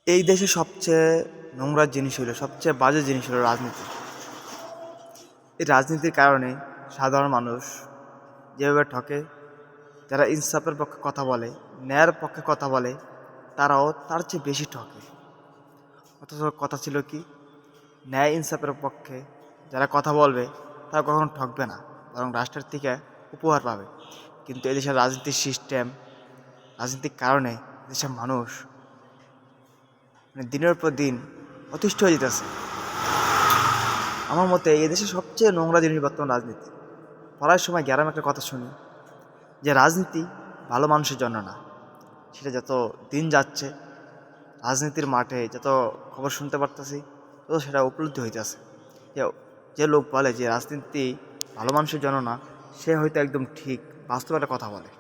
এই দেশে সবচেয়ে নোংরা জিনিস হলো, সবচেয়ে বাজে জিনিস হলো রাজনীতি। এই রাজনীতির কারণে সাধারণ মানুষ যেভাবে ঠকে, যারা ইনসাফের পক্ষে কথা বলে, ন্যায়ের পক্ষে কথা বলে, তারাও তার চেয়ে বেশি ঠকে। অথচ কথা ছিল কি, ন্যায় ইনসাফের পক্ষে যারা কথা বলবে তারা কখনো ঠকবে না, বরং রাষ্ট্রের থেকে উপহার পাবে। কিন্তু এদেশের রাজনীতির সিস্টেম, রাজনীতির কারণে দেশের মানুষ দিনের পর দিন অতিষ্ঠ হয়ে যেতেছে। আমার মতে এই দেশে সবচেয়ে নোংরা জিনিস বর্তমান রাজনীতি। পড়ার সময় গ্যারাম একটা কথা শুনি যে রাজনীতি ভালো মানুষের জন্য না। সেটা যত দিন যাচ্ছে, রাজনীতির মাঠে যত খবর শুনতে পারতেছি, তত সেটা উপলব্ধি হইতেছে যে যে লোক বলে যে রাজনীতি ভালো মানুষের জন্য না, সে হয়তো একদম ঠিক বাস্তব একটা কথা বলে।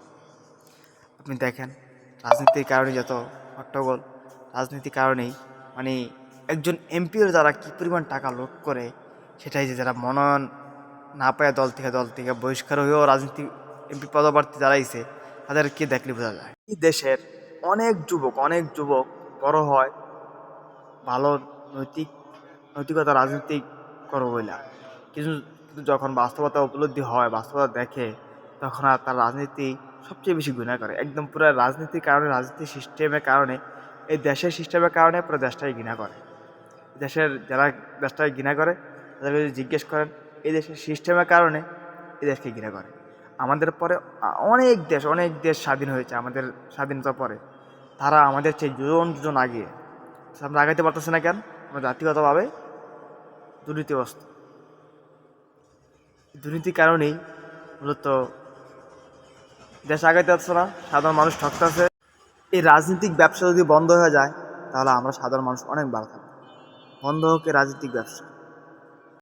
আপনি দেখেন, রাজনীতির কারণে যত হট্টগোল, রাজনীতির কারণেই মানে একজন এমপির দ্বারা কী পরিমাণ টাকা লোক করে, সেটাই যে যারা মনোনয়ন না পায় দল থেকে বহিষ্কার হয়েও রাজনীতি এমপি পদপ্রার্থী দাঁড়াইছে, তাদেরকে দেখলে বোঝা যায় এই দেশের অনেক যুবক বড় হয় ভালো নৈতিকতা রাজনীতি করবো বইলা, কিন্তু কিন্তু যখন বাস্তবতা উপলব্ধি হয়, বাস্তবতা দেখে, তখন আর তার রাজনীতি সবচেয়ে বেশি ঘৃণা করে। একদম পুরো রাজনীতির কারণে, রাজনীতির সিস্টেমের কারণে, এই দেশের সিস্টেমের কারণে পুরো দেশটাই ঘৃণা করে। দেশের যারা দেশটাকে ঘৃণা করে, তাদেরকে যদি জিজ্ঞেস করেন, এই দেশের সিস্টেমের কারণে এই দেশকে ঘৃণা করে। আমাদের পরে অনেক দেশ স্বাধীন হয়েছে, আমাদের স্বাধীনতার পরে তারা আমাদের চেয়ে যোজন আগিয়ে। আমরা আগাইতে পারতেছি না কেন? আমরা জাতিগতভাবে দুর্নীতিগ্রস্ত। দুর্নীতির কারণেই মূলত দেশ আগাইতে পারছে না, সাধারণ মানুষ ঠকতেছে। এই রাজনৈতিক ব্যবসা যদি বন্ধ হয়ে যায়, তাহলে আমরা সাধারণ মানুষ অনেক ভালো থাকবো। বন্ধ হোক এই রাজনৈতিক ব্যবসা।